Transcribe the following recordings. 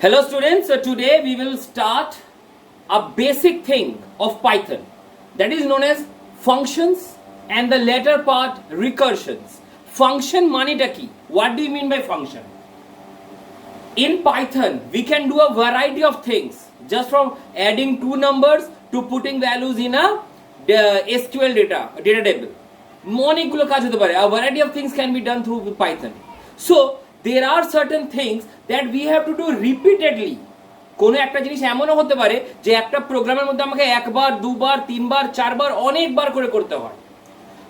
Hello students, so today we will start a basic thing of Python that is known as functions and the later part recursions. Function maneta ki. What do you mean by function? In Python we can do a variety of things, just from adding two numbers to putting values in a SQL data table. অনেকগুলো কাজ হতে পারে. A variety of things can be done through Python. So there are certain things that we have to do repeatedly. কোনো একটা জিনিস এমনও হতে পারে যে একটা প্রোগ্রামের মধ্যে আমাকে একবার দুবার তিনবার চারবার অনেকবার করে করতে হয়.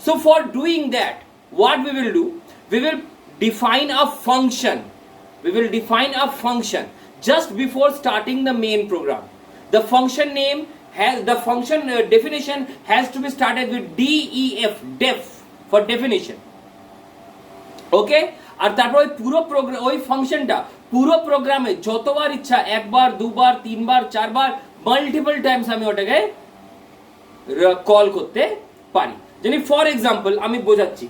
So for doing that, what we will do, we will define a function. We will define a function just before starting the main program. The function name has the function definition has to be started with def for definition. Okay? আর তারপর ওই পুরো programme ওই ফাংশনটা পুরো প্রোগ্রামে যতবার ইচ্ছা একবার দুবার তিনবার চারবার মাল্টিপল টাইমস আমি ওটাকে কল করতে পারি. যেমন ফর এক্সাম্পল আমি বোঝাচ্ছি.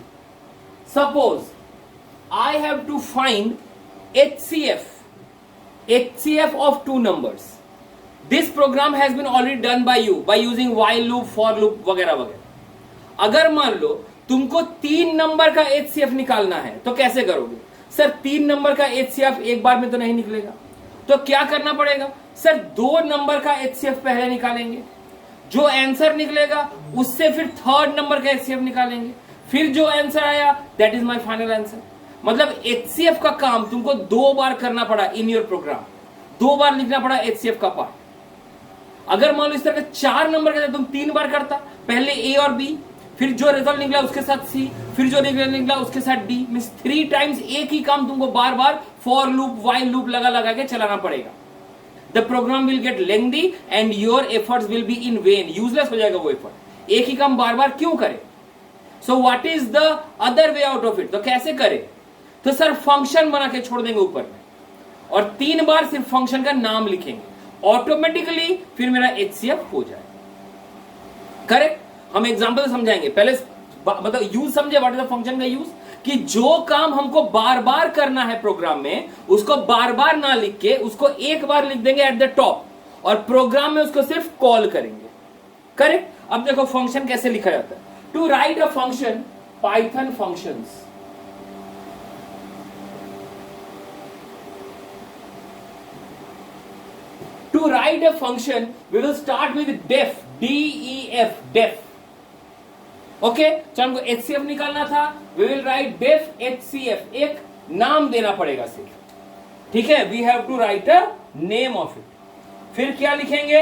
Suppose I have to find HCF of two numbers. This program has been already done by you by using while loop, for loop वगैरह वगैरह. अगर मान लो तुमको 3 नंबर का HCF निकालना है तो कैसे करोगे? सर 3 नंबर का HCF एक बार में तो नहीं निकलेगा, तो क्या करना पड़ेगा? सर 2 नंबर का HCF पहले निकालेंगे, जो आंसर निकलेगा उससे फिर 3rd नंबर का HCF निकालेंगे, फिर जो आंसर आया that is my final answer. मतलब HCF का काम तुमको 2 बार करना पड़ा इन योर प्रोग्राम, 2 बार लिखना पड़ा HCF का पार्ट. अगर मान लो इस तरह का 4 नंबर का तुम 3 बार करता, पहले A और B, फिर जो रिजल्ट निकला उसके साथ C, फिर जो रिजल्ट निकला उसके साथ D, मींस 3 टाइम्स एक ही काम तुमको बार बार फॉर लूप व्हाइल लूप लगा लगा के चलाना पड़ेगा. The program will get lengthy and your efforts will be in vain, useless हो जाएगा वो एफर्ट. एक ही काम बार बार क्यों करे? So what is the other way out of it? तो कैसे करे? तो सर फंक्शन बना के छोड़ देंगे ऊपर में और 3 बार सिर्फ फंक्शन का नाम लिखेंगे, ऑटोमेटिकली फिर मेरा HCF हो जाए. करेक्ट? हम एग्जांपल समझाएंगे. पहले मतलब यूज समझे, व्हाट इज द फंक्शन का यूज, कि जो काम हमको बार बार करना है प्रोग्राम में उसको बार बार ना लिख के उसको एक बार लिख देंगे एट द टॉप और प्रोग्राम में उसको सिर्फ कॉल करेंगे. करेक्ट? अब देखो फंक्शन कैसे लिखा जाता है. To write a function, Python functions. To write a function, we will start with def, D-E-F, def. Okay? तो हमको HCF निकालना था, we will write def HCF. एक नाम देना पड़ेगा सिर्फ. ठीक है? We have to write a name of it. फिर क्या लिखेंगे?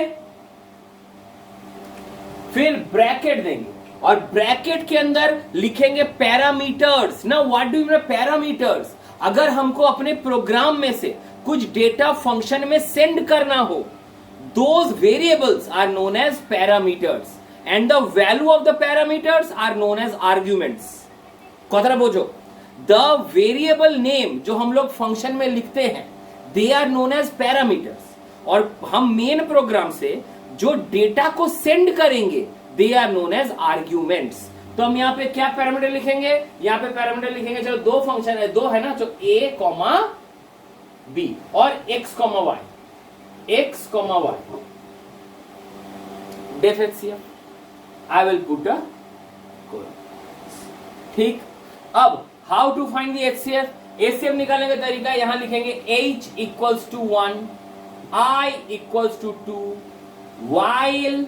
फिर ब्रैकेट देंगे और ब्रैकेट के अंदर लिखेंगे पैरामीटर्स. ना what do you mean parameters? अगर हमको अपने प्रोग्राम में से कुछ डेटा फंक्शन में सेंड करना हो, those variables are known as parameters and the value of the parameters are known as arguments. कतरा बोझो, the variable name जो हम लोग फंक्शन में लिखते हैं they are known as parameters, और हम मेन प्रोग्राम से जो डेटा को सेंड करेंगे they are known as arguments. तो हम यहाँ पे क्या पैरामीटर लिखेंगे? यहाँ पे पैरामीटर लिखेंगे, चलो 2 फंक्शन है, 2 है ना, तो A, B और x, y. x, y. Def HCF. I will put a colon. ठीक. अब how to find the HCF? HCF निकालने का तरीका यहां लिखेंगे h equals to 1, I equals to 2, while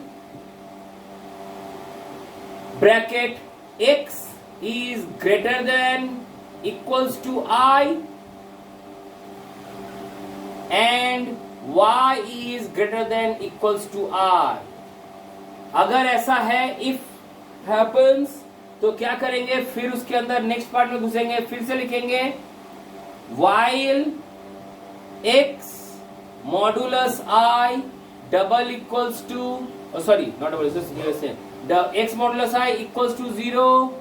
bracket x is greater than equals to I and y is greater than equals to r. अगर ऐसा है, if happens, तो क्या करेंगे? फिर उसके अंदर नेक्स्ट पार्ट में घुसेंगे, फिर से लिखेंगे while x modulus I double equals to, oh sorry, not double, the x modulus I equals to 0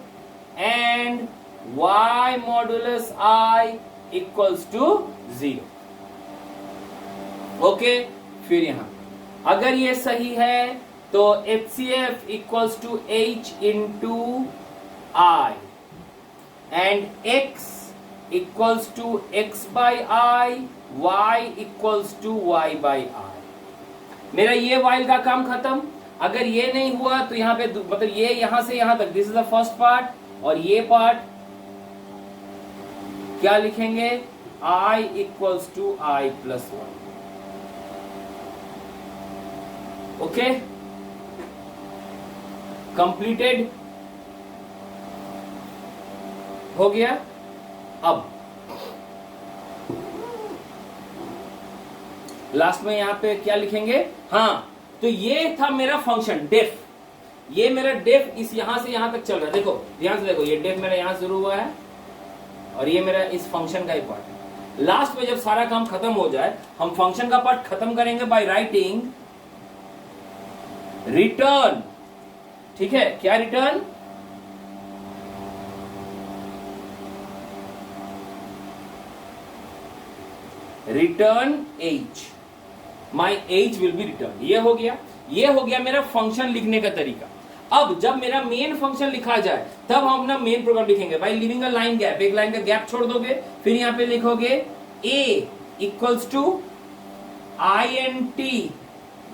and y modulus I equals to 0. Okay. फिर यहां अगर ये सही है तो HCF equals to H into I and X equals to x by I y equals to y by r. मेरा ये while का काम खत्म। अगर ये नहीं हुआ तो यहां पे मतलब ये यहां से यहां तक, this is the first part, और ये पार्ट क्या लिखेंगे, i equals to i plus 1। Okay, completed हो गया। अब लास्ट में यहां पे क्या लिखेंगे, हाँ तो ये था मेरा फंक्शन डेफ। ये मेरा डेफ इस यहां से यहां तक चल रहा है। देखो ध्यान से देखो, ये डेफ मेरा यहां से शुरू हुआ है और ये मेरा इस फंक्शन का ही पार्ट है। लास्ट में जब सारा काम खत्म हो जाए, हम फंक्शन का पार्ट खत्म करेंगे बाय राइटिंग रिटर्न। ठीक है, क्या return, return age, my age will be return. ये हो गया मेरा फंक्शन लिखने का तरीका। अब जब मेरा मेन फंक्शन लिखा जाए तब हम अपना मेन प्रोग्राम लिखेंगे by living a line gap. एक लाइन का गैप छोड़ दोगे, फिर यहां पे लिखोगे a equals to INT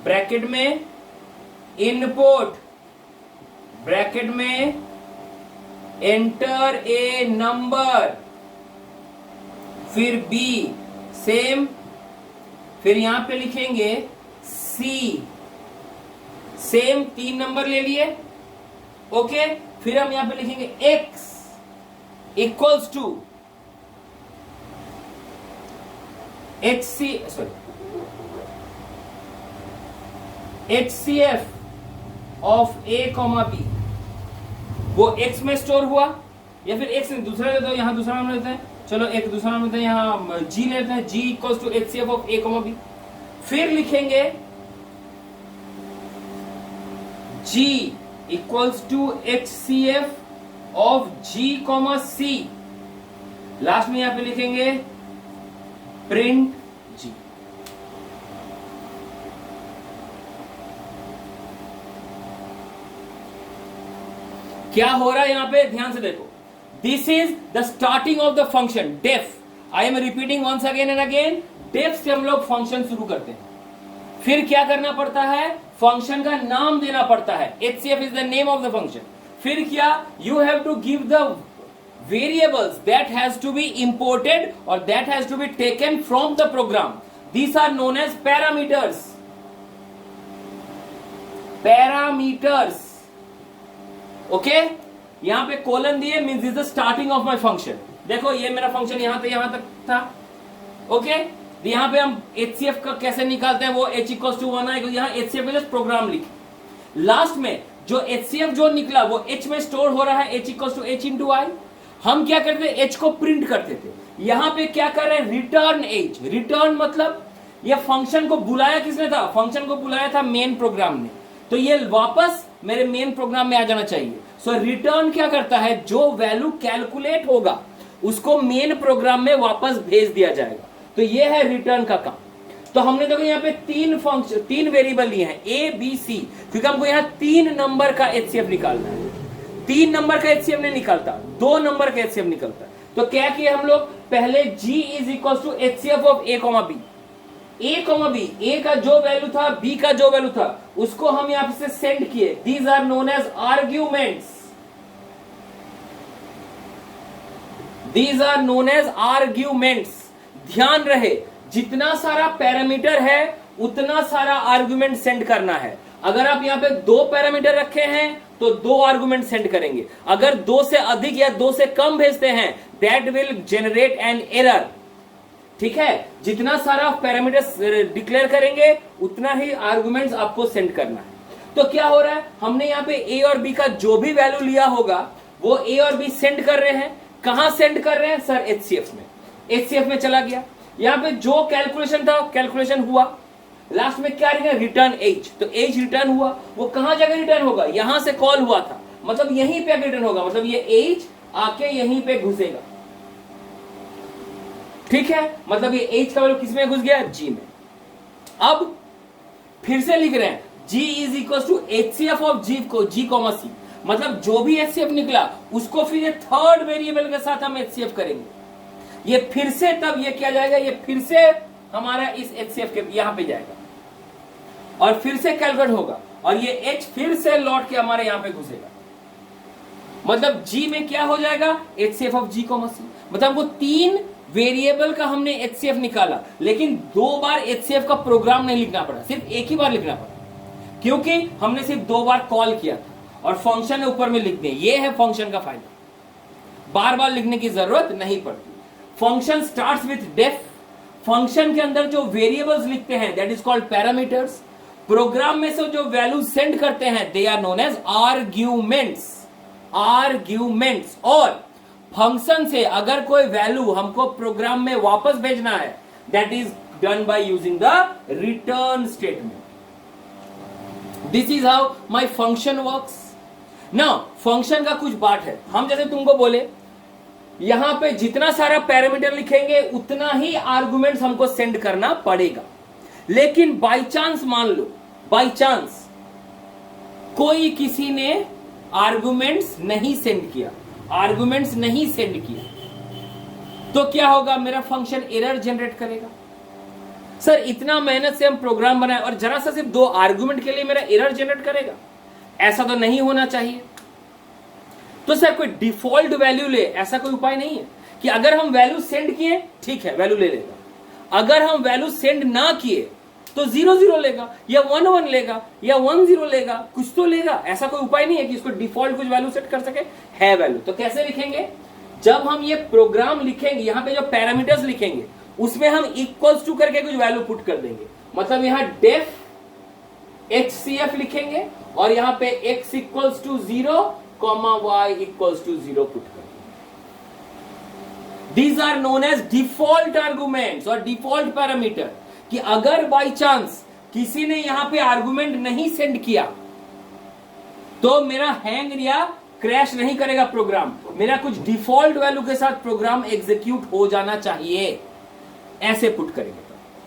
bracket में इनपुट ब्रैकेट में एंटर ए नंबर, फिर b सेम, फिर यहां पे लिखेंगे c सेम, 3 नंबर ले लिए। ओके, फिर हम यहां पे लिखेंगे x equals to HCF of a comma b। वो x में स्टोर हुआ, या फिर x दूसरा लेते हो, यहां दूसरा नाम लेते हैं, चलो एक दूसरा नाम लेते हैं, यहां g लेते हैं, g equals to HCF of a comma b। फिर लिखेंगे g equals to HCF of g comma c। Last में यहां पे लिखेंगे प्रिंट g। क्या हो रहा है यहां पे, ध्यान से देखो। This is the starting of the function def. I am repeating once again and again, def से हम लोग फंक्शन शुरू करते हैं। फिर क्या करना पड़ता है, फंक्शन का नाम देना पड़ता है, HCF is the name of the function. फिर क्या, you have to give the variables that has to be imported और that has to be taken from the program. These are known as parameters. Parameters, okay, यहां पे colon दिए means this the starting of my function. देखो ये मेरा function यहां तक था। ओके, यहां पे हम HCF का कैसे निकालते हैं, वो h इक्वल्स टू 1 है, यहां HCF जस्ट प्रोग्राम लिखे। लास्ट में जो HCF जो निकला वो h में स्टोर हो रहा है, h equals to h into i। हम क्या करते थे, h को प्रिंट करते थे। यहां पे क्या कर रहे हैं, रिटर्न एज। रिटर्न मतलब ये फंक्शन को बुलाया किसने था, फंक्शन को बुलाया था मेन प्रोग्राम ने, तो ये वापस मेरे मेन प्रोग्राम में आ जाना चाहिए। सो रिटर्न क्या करता है, जो वैल्यू कैलकुलेट होगा उसको मेन प्रोग्राम में वापस भेज दिया जाएगा। तो ये है रिटर्न का काम। तो हमने देखो यहाँ पे तीन वेरिएबल लिए हैं A B C, क्योंकि हमको यहाँ 3 नंबर का HCF निकालना है। 3 नंबर का HCF नहीं निकलता, 2 नंबर का HCF निकलता है। तो क्या किए हम लोग, पहले G is equal to HCF of A comma B। A comma B, A का जो वैल्यू था, B का जो वैल्यू था, उसको हम यहां से सेंड किए। These are known as arguments. These are known as arguments. ध्यान रहे, जितना सारा पैरामीटर है उतना सारा आर्गुमेंट सेंड करना है। अगर आप यहां पे 2 पैरामीटर रखे हैं तो 2 आर्गुमेंट सेंड करेंगे। अगर 2 से अधिक या 2 से कम भेजते हैं, that will generate an error. ठीक है, जितना सारा पैरामीटर डिक्लेयर करेंगे उतना ही आर्गुमेंट्स आपको सेंड करना है। तो क्या हो रहा है, हमने यहाँ पे A और B का जो भी वैल्यू लिया होगा वो A और B सेंड कर रहे हैं। कहां सेंड कर रहे हैं सर, HCF में। HCF में चला गया, यहां पे जो कैलकुलेशन था कैलकुलेशन हुआ। लास्ट में क्या रहेगा, रिटर्न एज। तो एज रिटर्न हुआ, वो कहां जाकर रिटर्न होगा, यहां से कॉल हुआ था, मतलब यहीं पे रिटर्न होगा, मतलब ये एज आके यहीं पे घुसेगा। ठीक है, मतलब ये एज का वैल्यू किसमें घुस गया, G में। अब फिर से लिख रहे हैं G is equal to HCF of G को G कॉमा C, मतलब जो भी HCF निकला उसको फिर ये थर्ड वेरिएबल के साथ हम HCF करेंगे। ये फिर से तब ये क्या जाएगा, ये फिर से हमारा इस HCF के यहां पे जाएगा और फिर से कैलकुलेट होगा और ये H फिर से लौट के हमारे यहां पे घुसेगा। मतलब G में क्या हो जाएगा, HCF ऑफ G, मतलब हमको 3 वेरिएबल का हमने HCF निकाला, लेकिन 2 बार HCF का प्रोग्राम नहीं लिखना पड़ा, सिर्फ एक ही बार लिखना पड़ा, क्योंकि हमने सिर्फ 2 बार कॉल किया था और फंक्शन ऊपर में लिख दिए। ये है फंक्शन का फायदा, बार बार लिखने की जरूरत नहीं पड़ती। Function starts with def. Function के अंदर जो वेरिएबल्स लिखते हैं that is called parameters. Program में से जो वैल्यू सेंड करते हैं they are known as arguments. Arguments. और फंक्शन से अगर कोई वैल्यू हमको प्रोग्राम में वापस भेजना है that is done by using the return statement. This is how my function works. Now function का कुछ पार्ट है, हम जैसे तुमको बोले यहां पे जितना सारा पैरामीटर लिखेंगे उतना ही आर्गुमेंट्स हमको सेंड करना पड़ेगा। लेकिन बाय चांस मान लो, बाय चांस कोई किसी ने आर्गुमेंट्स नहीं सेंड किया, आर्गुमेंट्स नहीं सेंड किया, तो क्या होगा, मेरा फंक्शन एरर जनरेट करेगा। सर इतना मेहनत से हम प्रोग्राम बनाए और जरा सा सिर्फ 2 आर्गुमेंट के लिए मेरा एरर जनरेट करेगा, ऐसा तो नहीं होना चाहिए। तो सर कोई डिफॉल्ट वैल्यू ले, ऐसा कोई उपाय नहीं है कि अगर हम वैल्यू सेंड किए ठीक है वैल्यू ले लेगा, अगर हम वैल्यू सेंड ना किए तो 0 0 लेगा या 1 1 लेगा या 1 0 लेगा, कुछ तो लेगा। ऐसा कोई उपाय नहीं है कि इसको डिफॉल्ट कुछ वैल्यू सेट कर सके, है वैल्यू। तो कैसे लिखेंगे, जब हम ये प्रोग्राम लिखेंगे यहां पे जो पैरामीटर्स लिखेंगे उसमें हम इक्वल्स टू करके कुछ वैल्यू पुट कर देंगे। मतलब यहां डेफ HCF लिखेंगे और यहां पे x equals to 0 y equals to 0 put कर देंगे। These are known as default arguments और default पैरामीटर, कि अगर बाय चांस किसी ने यहां पे आर्गुमेंट नहीं सेंड किया तो मेरा हैंग या क्रैश नहीं करेगा प्रोग्राम, मेरा कुछ डिफॉल्ट वैल्यू के साथ प्रोग्राम एग्जीक्यूट हो जाना चाहिए, ऐसे पुट करेंगे।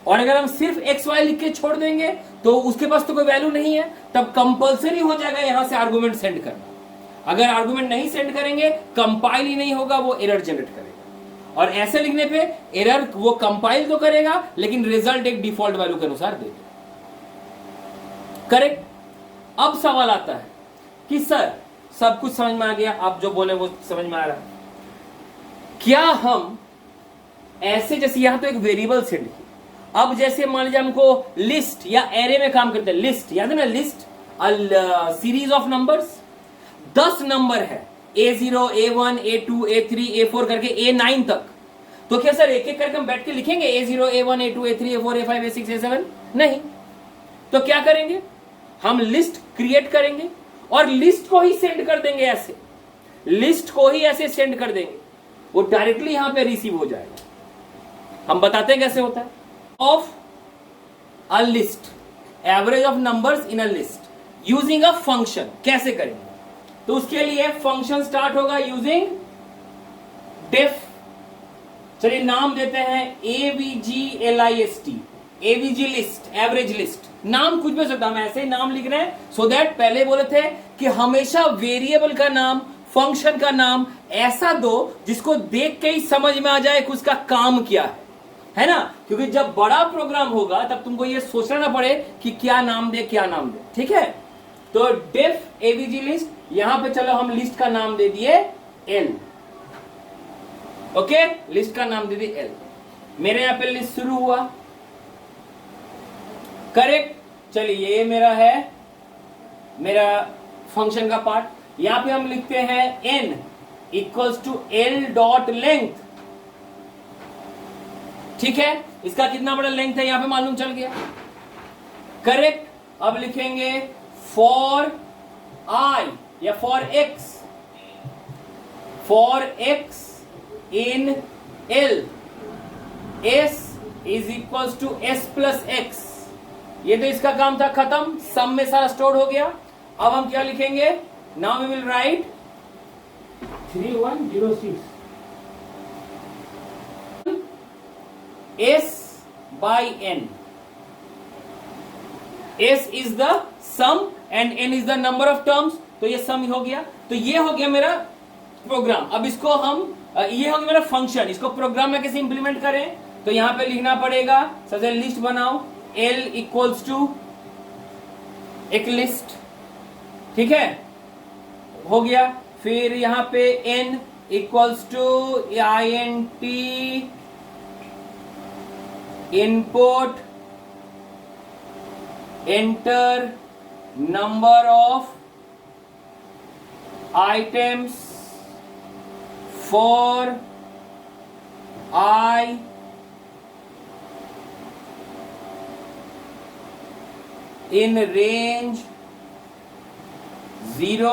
और अगर हम सिर्फ XY लिख के छोड़ देंगे तो उसके पास तो कोई वैल्यू नहीं है, तब कंपलसरी हो जाएगा यहां से आर्गुमेंट सेंड करना। अगर आर्गुमेंट नहीं सेंड करेंगे कंपाइल ही नहीं होगा, वो एरर जनरेट करेगा। और ऐसे लिखने पे एरर वो कंपाइल तो करेगा लेकिन रिजल्ट एक डिफॉल्ट वैल्यू के अनुसार देगा। करेक्ट। अब सवाल आता है कि सर सब कुछ समझ में आ गया, आप जो बोले वो समझ में आ रहा है, क्या हम ऐसे जैसे यहां तो एक वेरिएबल सेंड किया, अब जैसे मान लीजिए हमको लिस्ट या एरे में काम करते हैं, लिस्ट याद है ना, list series of numbers, 10 number है A0 A1 A2 A3 A4 करके A9 तक, तो क्या सर एक एक करके हम बैठ के लिखेंगे A0 A1 A2 A3 A4 A5 A6 A7? नहीं। तो क्या करेंगे, हम लिस्ट क्रिएट करेंगे और लिस्ट को ही सेंड कर देंगे, ऐसे लिस्ट को ही ऐसे सेंड कर देंगे, वो डायरेक्टली यहां पे रिसीव हो जाएगा। हम बताते हैं कैसे होता है। Of a list, average of numbers in a list using a function, कैसे करेंगे, तो उसके लिए फंक्शन स्टार्ट होगा यूजिंग डेफ। चलिए नाम देते हैं AVGLIST, AVG list, average list. नाम कुछ भी हो सकता है, हम ऐसे ही नाम लिख रहे हैं सो दैट पहले बोले थे कि हमेशा वेरिएबल का नाम, फंक्शन का नाम ऐसा दो जिसको देख के ही समझ में आ जाए कि उसका काम क्या है ना, क्योंकि जब बड़ा प्रोग्राम होगा तब तुमको ये सोचना ना पड़े कि क्या नाम दे क्या नाम दे। ठीक है, तो डेफ AVG लिस्ट, यहां पे चलो हम लिस्ट का नाम दे दिए L। ओके, लिस्ट का नाम दे दिए L। मेरे यहां पे लिस्ट शुरू हुआ, करेक्ट। चलिए ये मेरा है, मेरा फंक्शन का पार्ट। यहां पे हम लिखते हैं n equals to L dot length. ठीक है, इसका कितना बड़ा लेंथ है यहां पे मालूम चल गया, करेक्ट। अब लिखेंगे फॉर I या for x in L, S is equals to S plus x। ये तो इसका काम था, खत्म, सम में सारा स्टोर हो गया। अब हम क्या लिखेंगे, now we will write 3106 S by n। S is the sum and n is the number of terms, तो ये सम हो गया। तो ये हो गया मेरा प्रोग्राम। अब इसको हम, ये हो गया मेरा फंक्शन, इसको प्रोग्राम में कैसे इंप्लीमेंट करें, तो यहां पे लिखना पड़ेगा, सबसे लिस्ट बनाओ, L इक्वल्स टू एक लिस्ट, ठीक है, हो गया। फिर यहां पे N equals to INT input enter number of items for I in range 0,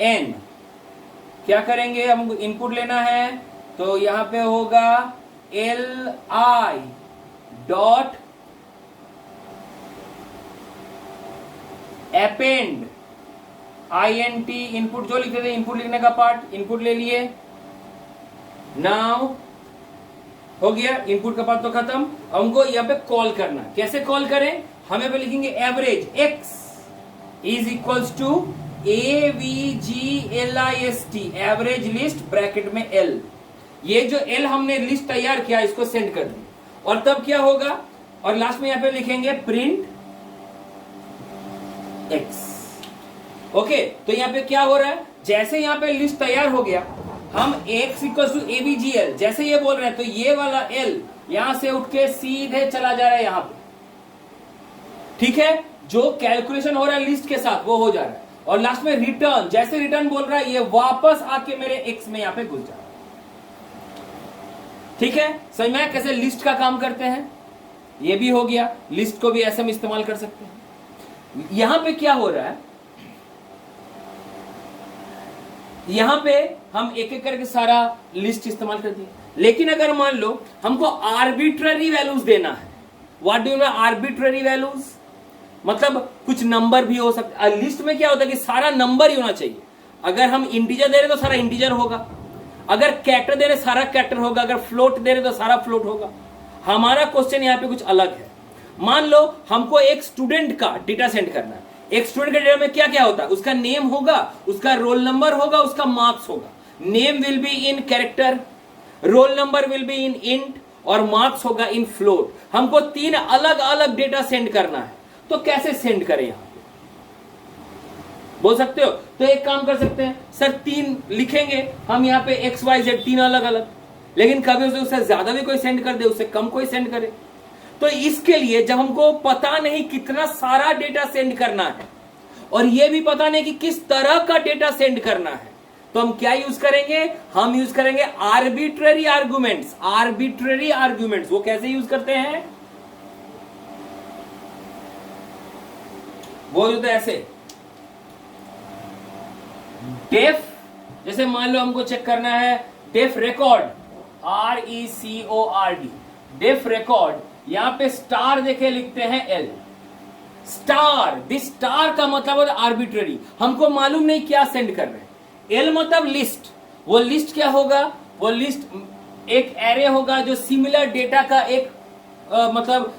n। क्या करेंगे, हमको इनपुट लेना है, तो यहां पे होगा li dot append INT input, जो लिखते थे इनपुट लिखने का पार्ट, इनपुट ले लिए। नाउ हो गया, इनपुट का पार्ट तो खत्म। अब हमको यहाँ पे कॉल करना, कैसे कॉल करें, हमें पे लिखेंगे average x is equals to AVGLIST average list bracket में L। ये जो L हमने लिस्ट तैयार किया इसको सेंड कर दी, और तब क्या होगा, और लास्ट में यहाँ पे लिखेंगे प्रिंट x। ओके, तो यहाँ पे क्या हो रहा है, जैसे यहाँ पे लिस्ट तैयार हो गया, हम x इक्वल टू AVGL जैसे ये बोल रहे हैं, तो ये वाला L यहां से उठ के सीधे चला जा रहा है यहां पे, ठीक है। जो कैलकुलेशन हो रहा है लिस्ट के साथ वो हो जा रहा है, और लास्ट में रिटर्न, जैसे रिटर्न बोल रहा है ये वापस आके मेरे x में यहां पे घुस जा रहा है, ठीक है। समझ में कैसे लिस्ट का काम करते हैं, ये भी हो गया। लिस्ट को भी ऐसे हम इस्तेमाल कर सकते हैं। यहां पे क्या हो रहा है, यहां पे हम एक एक करके सारा लिस्ट इस्तेमाल कर दिए, लेकिन अगर मान लो हमको आर्बिट्ररी वैल्यूज देना है, what do you know arbitrary values, मतलब कुछ नंबर भी हो सकता है। लिस्ट में क्या होता है कि सारा नंबर ही होना चाहिए। अगर हम इंटीजर दे रहे तो सारा इंटीजर होगा, अगर कैरेक्टर दे रहे सारा कैरेक्टर होगा, अगर फ्लोट दे रहे तो सारा फ्लोट होगा। हमारा क्वेश्चन यहाँ पे कुछ अलग है। मान लो हमको एक स्टूडेंट का डेटा सेंड करना है, एक स्टूडेंट के डेटा में क्या क्या होता है, उसका नेम होगा, उसका रोल नंबर होगा, उसका मार्क्स होगा। Name will be in character, roll number will be in int, और मार्क्स होगा इन फ्लोट। हमको 3 अलग अलग डेटा सेंड करना है, तो कैसे सेंड करें यहां पे, बोल सकते हो। तो एक काम कर सकते हैं, सर 3 लिखेंगे हम यहाँ पे XYZ 3 अलग अलग, लेकिन कभी उससे ज्यादा भी कोई सेंड कर दे, उससे कम कोई सेंड करे। तो इसके लिए जब हमको पता नहीं कितना सारा डेटा सेंड करना है, और यह भी पता नहीं कि किस तरह का डेटा सेंड करना है, तो हम क्या यूज करेंगे, हम यूज करेंगे आर्बिट्ररी आर्गुमेंट्स। आर्बिट्ररी आर्गुमेंट्स वो कैसे यूज करते हैं, वो जो तो ऐसे डेफ, जैसे मान लो हमको चेक करना है def record, RECORD, def record, यहां पे स्टार देखे लिखते हैं L स्टार। दिस स्टार का मतलब है आर्बिट्ररी, हमको मालूम नहीं क्या सेंड कर रहे हैं। L मतलब लिस्ट, वो लिस्ट क्या होगा, वो लिस्ट एक एरे होगा जो सिमिलर डेटा का एक मतलब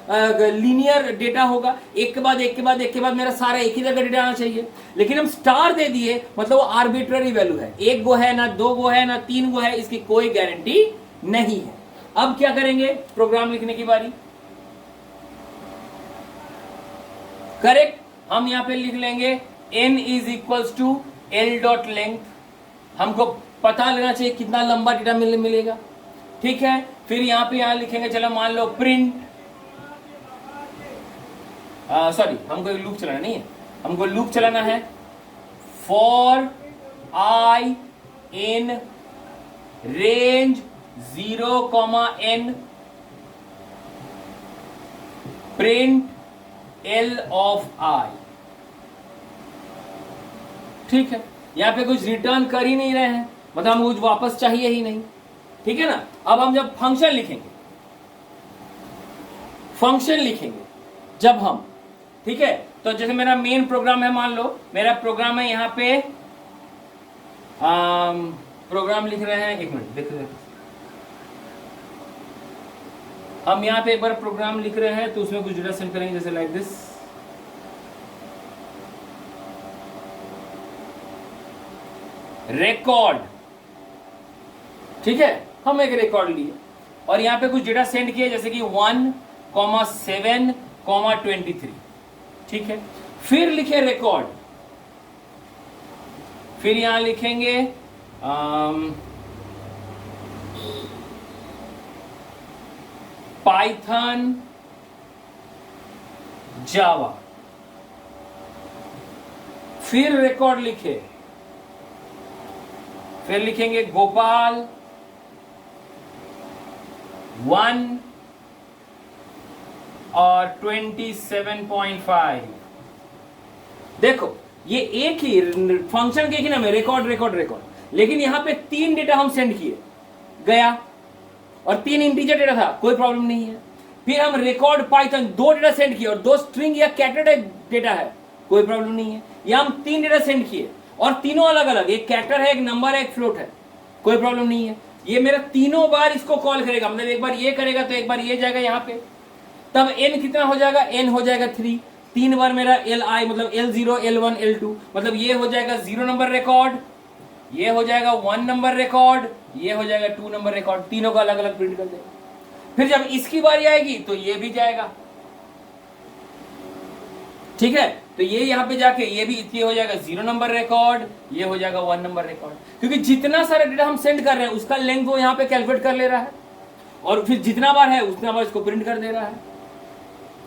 लीनियर डेटा होगा, एक के बाद एक के बाद एक के बाद मेरा सारा एक ही जगह डेटा आना चाहिए। लेकिन हम स्टार दे दिए, मतलब वो आर्बिट्ररी वैल्यू है, 1 गो है ना 2 गो है ना 3 गो है, इसकी कोई गारंटी नहीं है। अब क्या करेंगे, प्रोग्राम लिखने की बारी। करेक्ट, हम यहां पे लिख लेंगे n is equals to L dot length, हमको पता लेना चाहिए कितना लंबा डेटा मिलेगा, ठीक है। फिर यहां पे यहां लिखेंगे, चलो मान लो प्रिंट, सॉरी हमको लूप चलाना नहीं है, हमको लूप चलाना है for I in range 0, n print L of I, ठीक है। यहां पे कुछ रिटर्न कर ही नहीं रहे हैं, मतलब हमको कुछ वापस चाहिए ही नहीं, ठीक है ना। अब हम जब फंक्शन लिखेंगे, फंक्शन लिखेंगे जब हम, ठीक है, तो जैसे मेरा मेन प्रोग्राम है, मान लो मेरा प्रोग्राम है, यहां पे प्रोग्राम लिख रहे हैं, एक मिनट देखो, हम यहां पे एक बार प्रोग्राम लिख रहे हैं, तो उसमें कुछ डेटा सेंड करेंगे, जैसे लाइक दिस, रिकॉर्ड, ठीक है। हम एक रिकॉर्ड लिए, और यहां पे कुछ डेटा सेंड किया जैसे कि 1,7,23, ठीक है। फिर लिखे रिकॉर्ड, फिर यहां लिखेंगे पाइथन जावा, फिर रिकॉर्ड लिखे, फिर लिखेंगे गोपाल 1 और 27.5। देखो ये एक ही फंक्शन के एक ही नाम है, रिकॉर्ड रिकॉर्ड रिकॉर्ड, लेकिन यहां पे 3 डेटा हम सेंड किए गया और 3 इंटीजर डेटा था, कोई प्रॉब्लम नहीं है। फिर हम रिकॉर्ड पाइथन 2 डेटा सेंड किए और 2 स्ट्रिंग या कैरेक्टर डेटा है, कोई प्रॉब्लम नहीं है। यहां हम 3 डेटा सेंड किए और तीनों अलग अलग, एक कैरेक्टर है, एक नंबर है, एक फ्लोट है, कोई प्रॉब्लम नहीं है। ये मेरा तीनों बार इसको कॉल करेगा, मतलब एक बार ये करेगा तो एक बार ये जाएगा यहां पे, तब n कितना हो जाएगा, n हो जाएगा 3, 3 बार मेरा li मतलब L0 L1 L2, मतलब ये हो जाएगा 0 नंबर रिकॉर्ड, ये हो जाएगा 1 नंबर रिकॉर्ड, ये हो जाएगा 2 नंबर रिकॉर्ड, तीनों को अलग अलग प्रिंट कर देगा। फिर जब इसकी बारी आएगी तो ये भी जाएगा, ठीक है। तो ये यहां पे जाके ये भी इसलिए हो जाएगा 0 नंबर रिकॉर्ड, ये हो जाएगा 1 नंबर रिकॉर्ड, क्योंकि जितना सारा डेटा हम सेंड कर रहे हैं उसका लेंथ वो यहां पे कैलकुलेट कर ले रहा है और फिर जितना बार है उतना बार इसको प्रिंट कर दे रहा है,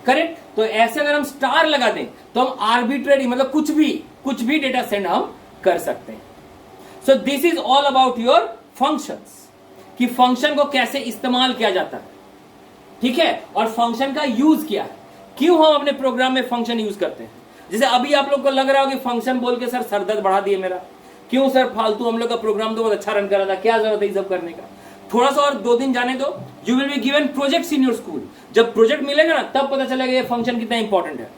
करेक्ट। तो ऐसे अगर हम स्टार लगा दें तो हम आर्बिट्रेरी मतलब कुछ भी डेटा सेंड हम कर सकते हैं। सो this is all about your functions, कि फंक्शन को कैसे इस्तेमाल किया जाता है, ठीक है, और फंक्शन का यूज क्या है, क्यों हम अपने प्रोग्राम में फंक्शन यूज करते हैं। जैसे अभी आप लोग को लग रहा हो कि फंक्शन बोल के सर सरदर्द बढ़ा दिए मेरा, क्यों सर फालतू, हम लोग का प्रोग्राम तो बहुत अच्छा रन कर रहा था, क्या जरूरत है ये सब करने का। थोड़ा सा और 2 दिन जाने दो, you will be given projects in your school. जब प्रोजेक्ट मिलेगा ना तब पता चलेगा ये फंक्शन कितना इंपॉर्टेंट है।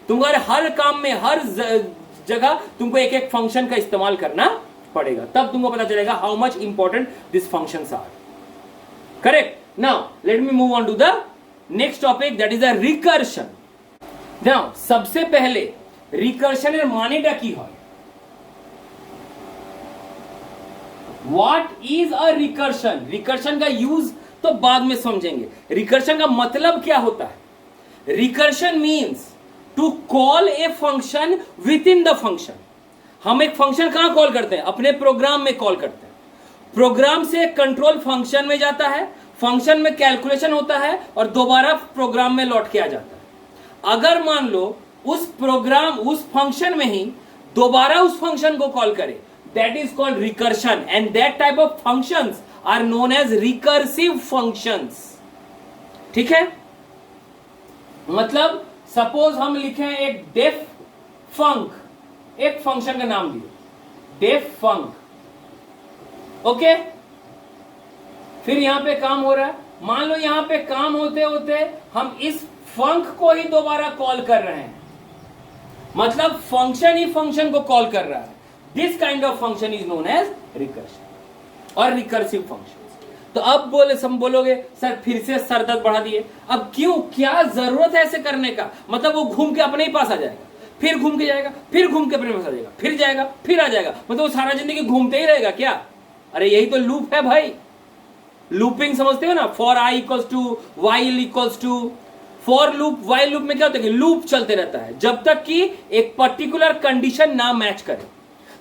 तुमको हर काम में हर जगह तुमको एक एक फंक्शन का इस्तेमाल करना पड़ेगा, तब तुमको पता चलेगा how much important this functions are, correct. Now let me move on to the next topic, that is the recursion. Now सबसे पहले रिकर्शনের মানেটা কি হয়, what is a recursion. Recursion का यूज तो बाद में समझेंगे, रिकर्शन का मतलब क्या होता है। Recursion means to call a function within the function. हम एक फंक्शन कहां कॉल करते हैं, अपने प्रोग्राम में कॉल करते हैं, प्रोग्राम से कंट्रोल फंक्शन में जाता है, फंक्शन में कैलकुलेशन होता है और दोबारा प्रोग्राम में लौट के आ जाता है। अगर मान लो उस प्रोग्राम उस फंक्शन में ही दोबारा उस फंक्शन को कॉल करे, that is called recursion, and that type of functions are known as recursive functions, ठीक है। मतलब सपोज हम लिखें एक डेफ फंक, एक फंक्शन का नाम दिए डेफ फंक, ओके। फिर यहां पे काम हो रहा है, मान लो यहां पे काम होते होते हम इस फंक को ही दोबारा कॉल कर रहे हैं, मतलब फंक्शन ही फंक्शन को कॉल कर रहा है। This kind of function is known as recursion और रिकर्सिव फंक्शन। तो अब बोलोगे सर फिर से सर दर्द बढ़ा दिए, अब क्यों, क्या जरूरत है ऐसे करने का, मतलब वो घूम के अपने ही पास आ जाएगा, फिर घूम के जाएगा, फिर घूम के अपने पास आ जाएगा, फिर जाएगा, फिर आ जाएगा, मतलब वो सारा जिंदगी घूमते ही रहेगा क्या। अरे यही तो लूप है भाई, लूपिंग समझते हो ना, for I equals to while equals to, for loop while loop में क्या होता है कि लूप चलते रहता है जब तक कि एक पर्टिकुलर कंडीशन ना मैच करे।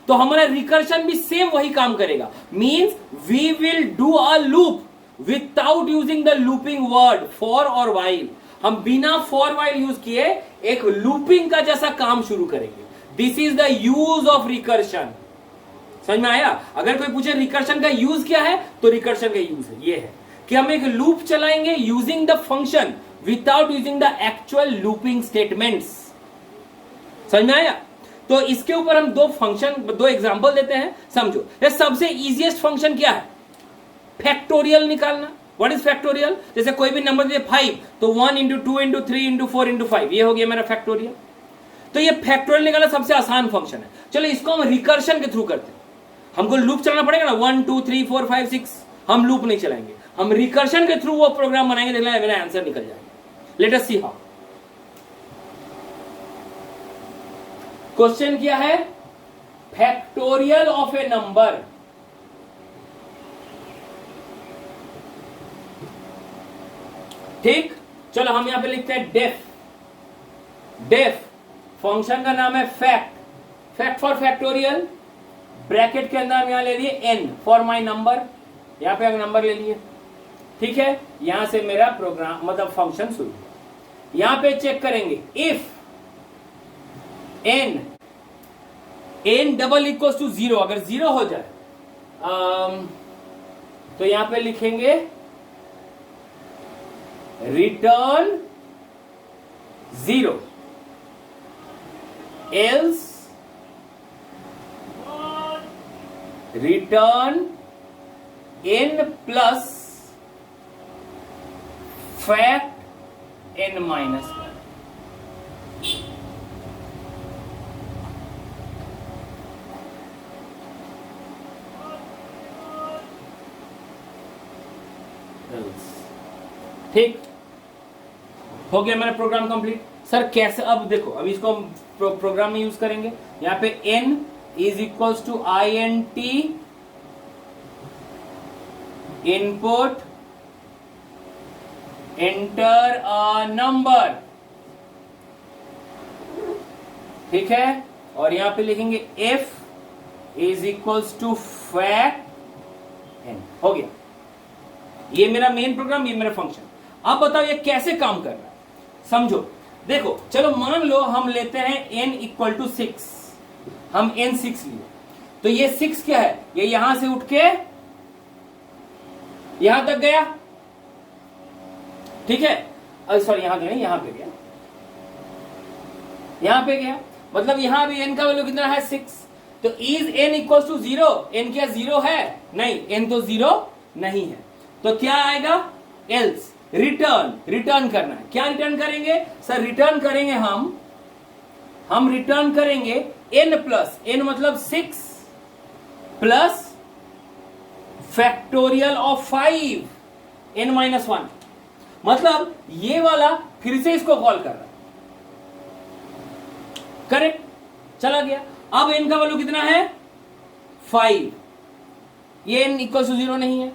तो हमारा रिकर्शन भी सेम वही काम करेगा, means we will do a loop without using the looping word for और वाइल। हम बिना फॉर वाइल यूज किए एक लूपिंग का जैसा काम शुरू करेंगे। This is the use of recursion. समझ में आया। अगर कोई पूछे रिकर्शन का यूज क्या है, तो रिकर्शन का यूज है ये है कि हम एक लूप चलाएंगे using the function without using the actual looping statements. समझ में आया। तो इसके ऊपर हम दो एग्जांपल देते हैं, समझो। ये सबसे इजीएस्ट फंक्शन क्या है, फैक्टोरियल निकालना। व्हाट इज फैक्टोरियल, जैसे कोई भी नंबर दे 5 तो 1 इंटू 2 इंटू 3 इंटू 4 इंटू 5, ये हो गया मेरा फैक्टोरियल। तो ये फैक्टोरियल निकालना सबसे आसान फंक्शन है। चलो इसको हम रिकर्शन के थ्रू करते हैं। हमको लूप चलाना पड़ेगा ना, 1 2 3 4 5 6, हम लूप नहीं चलाएंगे, हम रिकर्शन के थ्रू वो प्रोग्राम बनाएंगे, देखना मेरा आंसर निकल जाएगा। Let us see how. Question क्या है, फैक्टोरियल ऑफ ए नंबर। ठीक, चलो हम यहां पे लिखते हैं डेफ। डेफ फंक्शन का नाम है fact, fact for factorial, bracket के अंदर हम यहां ले लिए एन फॉर माई नंबर, यहां पे हम नंबर ले लिए। ठीक है, यहां से मेरा प्रोग्राम मतलब फंक्शन शुरू। यहां पे चेक करेंगे if n double equal to 0, अगर 0 हो जाए तो यहां पे लिखेंगे return 0, else return n plus fact n minus 1। ठीक हो गया मेरा प्रोग्राम कंप्लीट। सर कैसे, अब देखो, अब इसको हम प्रोग्राम में यूज करेंगे। यहां पे n is equals to INT input enter a number, ठीक है, और यहां पे लिखेंगे f is equals to fact n। हो गया, ये मेरा मेन प्रोग्राम, ये मेरा फंक्शन। अब बताओ ये कैसे काम कर रहा है, समझो। देखो चलो मान लो हम लेते हैं n इक्वल टू 6, हम n 6 लिए, तो ये 6 क्या है, ये यहां से उठ के यहां तक गया, ठीक है, सॉरी यहां गया, यहां पे गया, यहां पे गया, मतलब यहां भी n का वैल्यू कितना है 6। तो is n equal to 0, n क्या 0 है, नहीं, n तो 0 नहीं है, तो क्या आएगा, एल्स रिटर्न करना है। क्या रिटर्न करेंगे सर, रिटर्न करेंगे हम रिटर्न करेंगे n प्लस, n मतलब 6 plus factorial of 5 n minus 1, मतलब ये वाला फिर से इसको कॉल कर रहा है, करेक्ट, चला गया। अब n का वैल्यू कितना है 5, ये n इक्वल टू 0 नहीं है,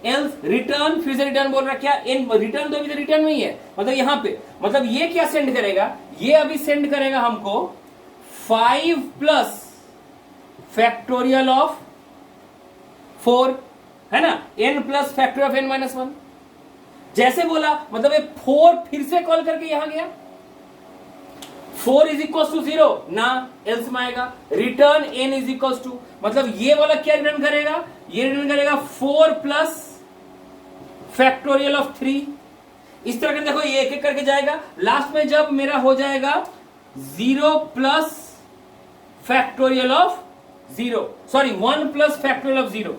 एल्स रिटर्न, फिर से रिटर्न बोल रहा, क्या इन रिटर्न तो अभी रिटर्न में ही है, मतलब यहां पे, मतलब ये क्या सेंड करेगा, ये अभी सेंड करेगा हमको 5 प्लस फैक्टोरियल ऑफ 4, है ना, n plus factorial of n minus 1। जैसे बोला मतलब ये 4 फिर से कॉल करके यहां गया, 4 इज इक्वल टू 0 ना, एल्स में आएगा return n is equal to, मतलब ये वाला क्या रिटर्न करेगा, ये रिटर्न करेगा 4 प्लस फैक्टोरियल ऑफ 3। इस तरह के देखो ये एक एक करके जाएगा, लास्ट में जब मेरा हो जाएगा 0 plus factorial of 0, sorry 1 plus factorial of 0,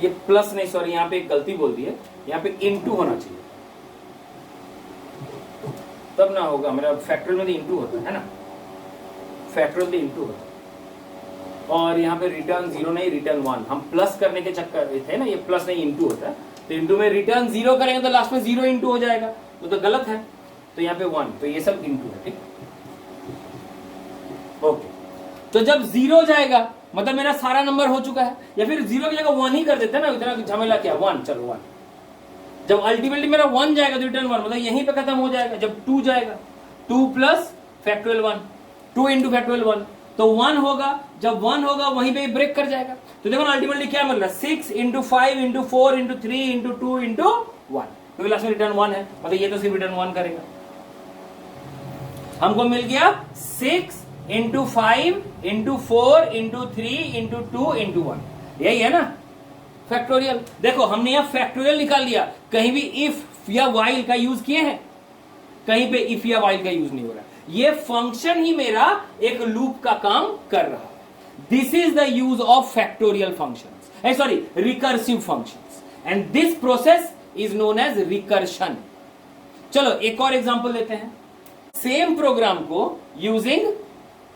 ये प्लस नहीं, सॉरी यहां पे एक गलती बोल दी है, यहां पे इनटू होना चाहिए, तब ना होगा, मेरा फैक्टोरियल में इनटू होता है ना, फैक्टोरियल में इनटू होता है, और यहाँ पे रिटर्न 0 नहीं, रिटर्न 1, हम प्लस करने के चक्कर में थे ना, ये प्लस नहीं इनटू होता है, तो इनटू में रिटर्न 0 करेंगे तो लास्ट में 0 इनटू हो जाएगा, तो गलत है, तो यहाँ पे 1, तो ये सब इनटू है, ठीक, ओके। तो जब 0 जाएगा मतलब मेरा सारा नंबर हो चुका है, या फिर 0 की जगह 1 ही कर देते हैं ना, इतना झमेला क्या, 1, चलो 1। जब अल्टीमेटली मेरा 1 जाएगा तो रिटर्न 1, मतलब यहीं पे खत्म हो जाएगा। जब 2 जाएगा, 2 प्लस फैक्टोरियल 1, 2 इंटू फैक्टोरियल 1, तो 1 होगा, जब 1 होगा वहीं पे ब्रेक कर जाएगा। तो देखो ना अल्टीमेटली क्या मिल रहा है, 6 into 5 into 4 into 3 into 2 into 1, क्योंकि लास्ट में रिटर्न 1 है, मतलब ये तो सिर्फ रिटर्न 1 करेगा। हमको मिल गया 6 into 5 into 4 into 3 into 2 into 1, यही है ना फैक्टोरियल। देखो हमने यहां फैक्टोरियल निकाल लिया, कहीं भी इफ या वाइल का यूज किए हैं, कहीं पे इफ या वाइल का यूज नहीं हो रहा, ये फंक्शन ही मेरा एक लूप का काम कर रहा है। This is the use of factorial function, sorry recursive function, and this process is known as recursion. चलो एक और एग्जांपल लेते हैं, सेम प्रोग्राम को यूजिंग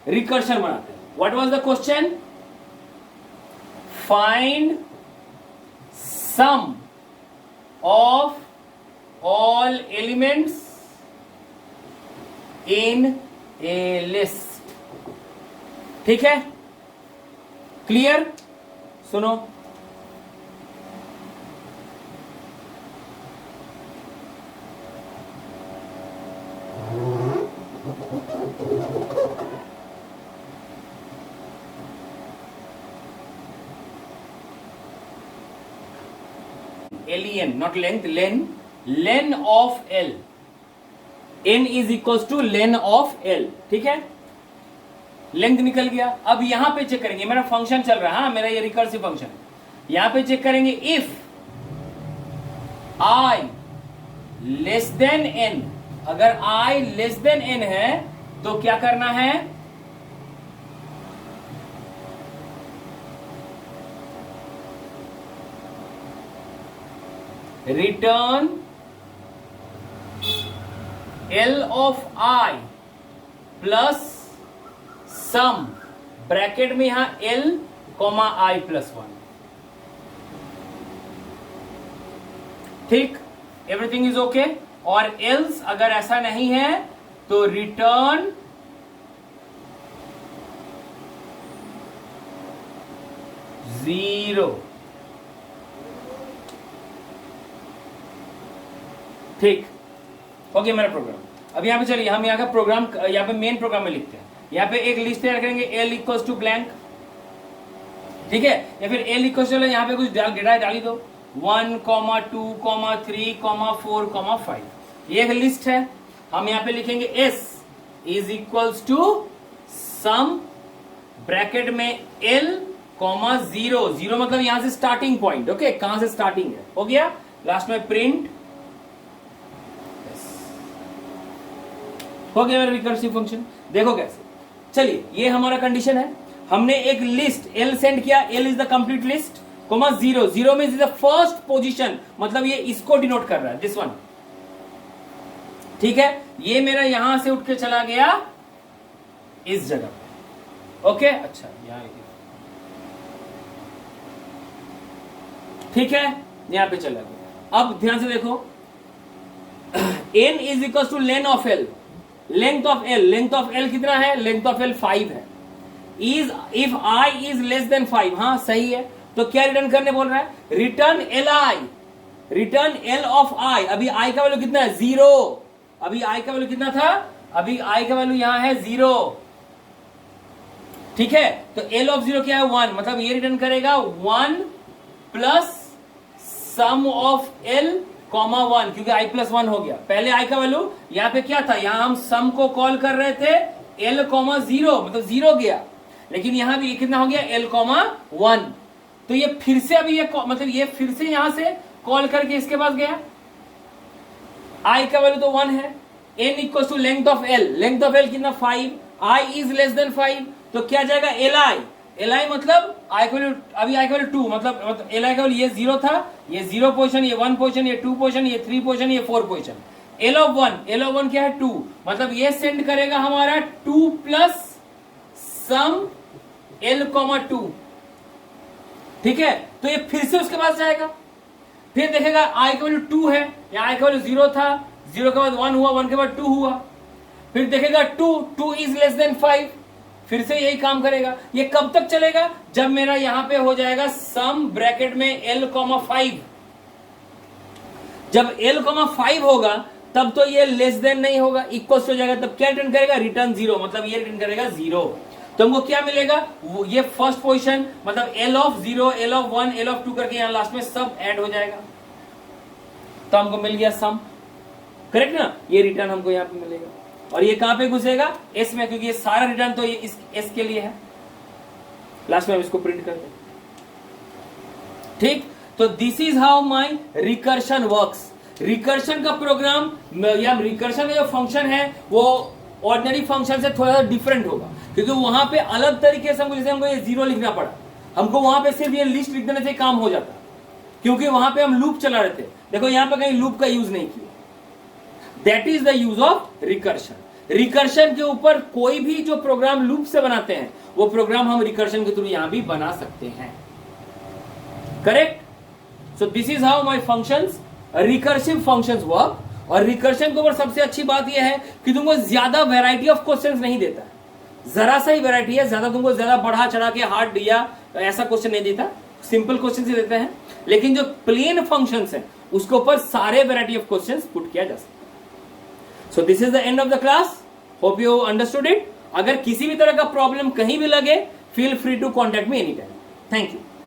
रिकर्शन बनाते हैं। What was the question, find sum of all elements in a list, ठीक है, क्लियर। सुनो LEN, not length, len, len of L, N is equal to len of L, ठीक है, length निकल गया। अब यहां पे चेक करेंगे, मेरा फंक्शन चल रहा है, मेरा ये रिकर्सिव फंक्शन, यहां पे चेक करेंगे if I less than N, अगर I लेस देन N है तो क्या करना है, return L of I plus sum, bracket में यहां L कॉमा I प्लस 1, ठीक, एवरीथिंग इज ओके। और एल्स अगर ऐसा नहीं है तो रिटर्न जीरो, ठीक, ओके मेरा प्रोग्राम। अब यहां पे चलिए हम यहां का प्रोग्राम, यहां पे मेन प्रोग्राम में लिखते हैं, यहां पे एक लिस्ट तैयार करेंगे L इक्वल्स टू ब्लैंक, ठीक है, या फिर L इक्वल्स टू, यहां पे कुछ डेटा डाली दो, 1, 2, 3, 4, 5, ये एक लिस्ट है। हम यहां पे लिखेंगे S is equals to sum, bracket में L कॉमा 0, 0 मतलब यहां से स्टार्टिंग पॉइंट, ओके, कहां से स्टार्टिंग है, हो गया, लास्ट में प्रिंट, हो गया मेरा रिकर्सिव फंक्शन। देखो कैसे, चलिए ये हमारा कंडीशन है, हमने एक लिस्ट L सेंड किया, L is the complete list, comma 0, 0 में इज द फर्स्ट पोजीशन, मतलब ये इसको डिनोट कर रहा है, दिस वन, ठीक है, ये मेरा यहां से उठ के चला गया इस जगह पे, ओके, अच्छा यहां, ठीक है, यहां पे चला गया। अब ध्यान से देखो, N is equal to len of L, length of L, length of L कितना है, लेंथ ऑफ L 5 है, is if I is less than 5, हाँ सही है, तो क्या रिटर्न करने बोल रहा है, return LI, return L of I, अभी I का वैल्यू कितना है, 0, अभी I का वैल्यू कितना था, अभी I का वैल्यू यहां है 0, ठीक है, तो L ऑफ 0 क्या है, 1, मतलब ये रिटर्न करेगा 1 plus sum of L comma 1, क्योंकि I प्लस 1 हो गया, पहले I का वैल्यू यहां पे क्या था, यहां हम सम को कॉल कर रहे थे L कॉमा 0, मतलब 0 गया, लेकिन यहां भी कितना हो गया, L कॉमा 1, तो ये फिर से अभी ये मतलब ये फिर से यहां से कॉल करके इसके पास गया, I का वैल्यू तो 1 है, N equal to length of L, length of L कितना 5, I इज लेस देन 5, तो क्या जाएगा LI, LI मतलब I का वैल्यू, अभी I का वैल्यू 2, मतलब LI का वैल्यू ये 0 था, ये 0 पोजीशन, ये 1 पोजीशन, ये 2 पोजीशन, ये 3 पोजीशन, ये 4 पोजीशन, L ऑफ 1 क्या है 2, मतलब ये सेंड करेगा हमारा 2 प्लस सम L कॉमा 2, ठीक है, तो ये फिर से उसके पास जाएगा, फिर देखेगा I का वैल्यू 2 है, या I का वैल्यू 0 था, 0 के बाद 1 हुआ, 1 के बाद 2 हुआ, फिर देखेगा 2 इज लेस देन 5, फिर से यही काम करेगा। ये कब तक चलेगा, जब मेरा यहां पे हो जाएगा सम ब्रैकेट में L कॉमा 5, जब L कॉमा 5 होगा तब तो ये लेस देन नहीं होगा, इक्वल हो जाएगा, तब क्या रिटर्न करेगा, रिटर्न 0, मतलब ये रिटर्न करेगा 0, तो हमको क्या मिलेगा, ये फर्स्ट पोजीशन, मतलब L of 0, L of 1, L of 2 करके यहां लास्ट में सब ऐड हो जाएगा, तो हमको मिल गया सम, करेक्ट ना, ये रिटर्न हमको यहां पे मिलेगा, और ये कहां पे घुसेगा, S में, क्योंकि ये सारा रिटर्न तो ये इस S के लिए है, लास्ट में हम इसको प्रिंट कर दें, ठीक, तो this is how my recursion works. Recursion का प्रोग्राम या रिकर्शन का जो फंक्शन है वो ऑर्डिनरी फंक्शन से थोड़ा सा डिफरेंट होगा, क्योंकि वहां पे अलग तरीके से हमको, जैसे हमको ये 0 लिखना पड़ा, हमको वहां पे सिर्फ ये लिस्ट लिख देने से काम हो जाता, क्योंकि वहां पे हम लूप चला रहे थे, देखो यहां पे कहीं लूप का यूज नहीं किया, that is the use of recursion. Recursion के ऊपर कोई भी जो प्रोग्राम लूप से बनाते हैं वो प्रोग्राम हम रिकर्शन के थ्रू यहां भी बना सकते हैं, correct. So this is how my functions, recursive functions work. और रिकर्शन के ऊपर सबसे अच्छी बात यह है कि तुमको ज्यादा वैरायटी ऑफ क्वेश्चंस नहीं देता, जरा सा ही वैरायटी है, ज्यादा तुमको ज्यादा बढ़ा चढ़ा के हार्ड या ऐसा क्वेश्चन नहीं देता, सिंपल क्वेश्चन ही देते हैं, लेकिन जो प्लेन फंक्शंस है उसके ऊपर सारे वैरायटी ऑफ क्वेश्चंस पुट किया जा सकता है। So this is the end of the class, hope you understood it. अगर किसी भी तरह का प्रॉब्लम कहीं भी लगे, feel free to contact me any time. Thank you.